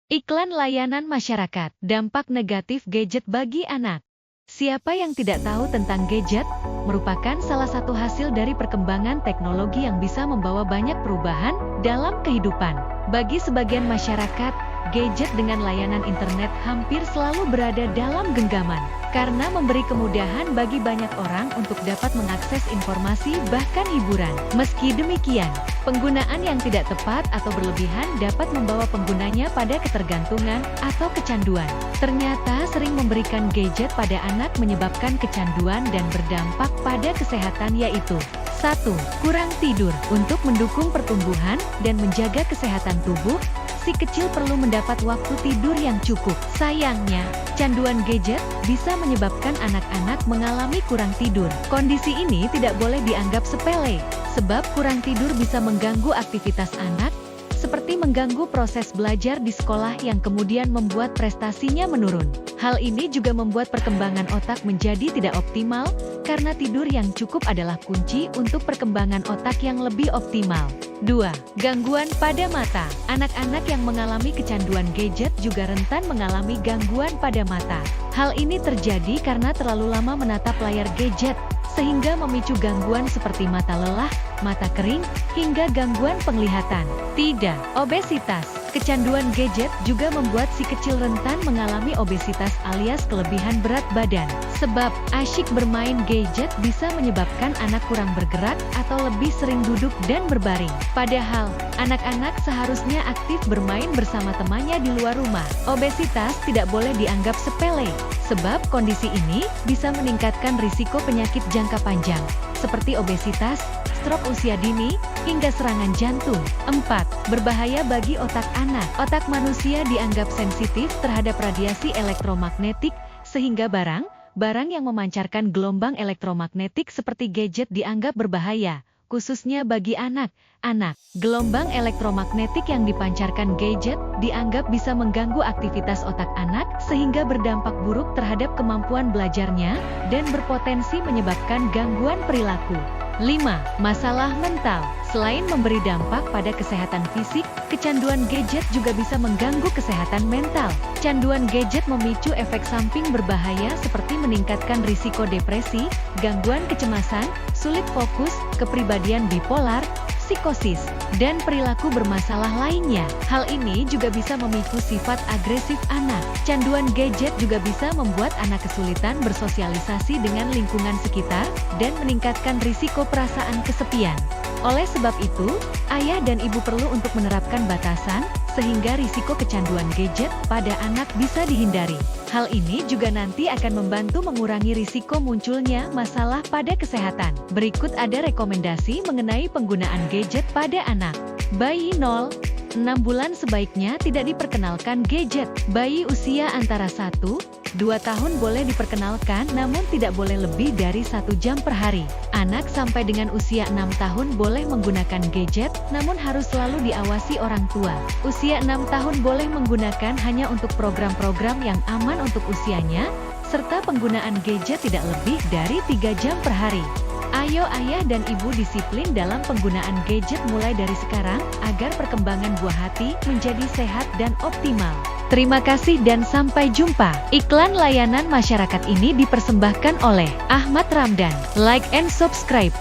Iklan layanan masyarakat, dampak negatif gadget bagi anak. Siapa yang tidak tahu tentang gadget? Merupakan salah satu hasil dari perkembangan teknologi yang bisa membawa banyak perubahan dalam kehidupan. Bagi sebagian masyarakat, gadget dengan layanan internet hampir selalu berada dalam genggaman, karena memberi kemudahan bagi banyak orang untuk dapat mengakses informasi bahkan hiburan. Meski demikian, penggunaan yang tidak tepat atau berlebihan dapat membawa penggunanya pada ketergantungan atau kecanduan. Ternyata sering memberikan gadget pada anak menyebabkan kecanduan dan berdampak pada kesehatan, yaitu 1. Kurang tidur. Untuk mendukung pertumbuhan dan menjaga kesehatan tubuh, si kecil perlu mendapat waktu tidur yang cukup. Sayangnya, canduan gadget bisa menyebabkan anak-anak mengalami kurang tidur. Kondisi ini tidak boleh dianggap sepele, sebab kurang tidur bisa mengganggu aktivitas anak, seperti mengganggu proses belajar di sekolah yang kemudian membuat prestasinya menurun. Hal ini juga membuat perkembangan otak menjadi tidak optimal, karena tidur yang cukup adalah kunci untuk perkembangan otak yang lebih optimal. 2. Gangguan pada mata. Anak-anak yang mengalami kecanduan gadget juga rentan mengalami gangguan pada mata. Hal ini terjadi karena terlalu lama menatap layar gadget, sehingga memicu gangguan seperti mata lelah, mata kering, hingga gangguan penglihatan. 3. Obesitas. Kecanduan gadget juga membuat si kecil rentan mengalami obesitas alias kelebihan berat badan. Sebab, asyik bermain gadget bisa menyebabkan anak kurang bergerak atau lebih sering duduk dan berbaring. Padahal, anak-anak seharusnya aktif bermain bersama temannya di luar rumah. Obesitas tidak boleh dianggap sepele, sebab kondisi ini bisa meningkatkan risiko penyakit jangka panjang, seperti obesitas, stroke usia dini, hingga serangan jantung. 4. Berbahaya bagi otak anak. Otak manusia dianggap sensitif terhadap radiasi elektromagnetik, sehingga barang yang memancarkan gelombang elektromagnetik seperti gadget dianggap berbahaya, khususnya bagi anak-anak. Gelombang elektromagnetik yang dipancarkan gadget dianggap bisa mengganggu aktivitas otak anak, sehingga berdampak buruk terhadap kemampuan belajarnya, dan berpotensi menyebabkan gangguan perilaku. 5. Masalah mental. Selain memberi dampak pada kesehatan fisik, kecanduan gadget juga bisa mengganggu kesehatan mental. Canduan gadget memicu efek samping berbahaya seperti meningkatkan risiko depresi, gangguan kecemasan, sulit fokus, kepribadian bipolar, psikosis, dan perilaku bermasalah lainnya. Hal ini juga bisa memicu sifat agresif anak. Canduan gadget juga bisa membuat anak kesulitan bersosialisasi dengan lingkungan sekitar, dan meningkatkan risiko perasaan kesepian. Oleh sebab itu, ayah dan ibu perlu untuk menerapkan batasan, sehingga risiko kecanduan gadget pada anak bisa dihindari. Hal ini juga nanti akan membantu mengurangi risiko munculnya masalah pada kesehatan. Berikut ada rekomendasi mengenai penggunaan gadget pada anak. Bayi 0-6 bulan sebaiknya tidak diperkenalkan gadget. Bayi usia antara 1-2 tahun boleh diperkenalkan, namun tidak boleh lebih dari 1 jam per hari. Anak sampai dengan usia 6 tahun boleh menggunakan gadget, namun harus selalu diawasi orang tua. Usia 6 tahun boleh menggunakan hanya untuk program-program yang aman untuk usianya, serta penggunaan gadget tidak lebih dari 3 jam per hari. Ayo ayah dan ibu disiplin dalam penggunaan gadget mulai dari sekarang, agar perkembangan buah hati menjadi sehat dan optimal. Terima kasih dan sampai jumpa. Iklan layanan masyarakat ini dipersembahkan oleh Ahmad Ramdan. Like and subscribe.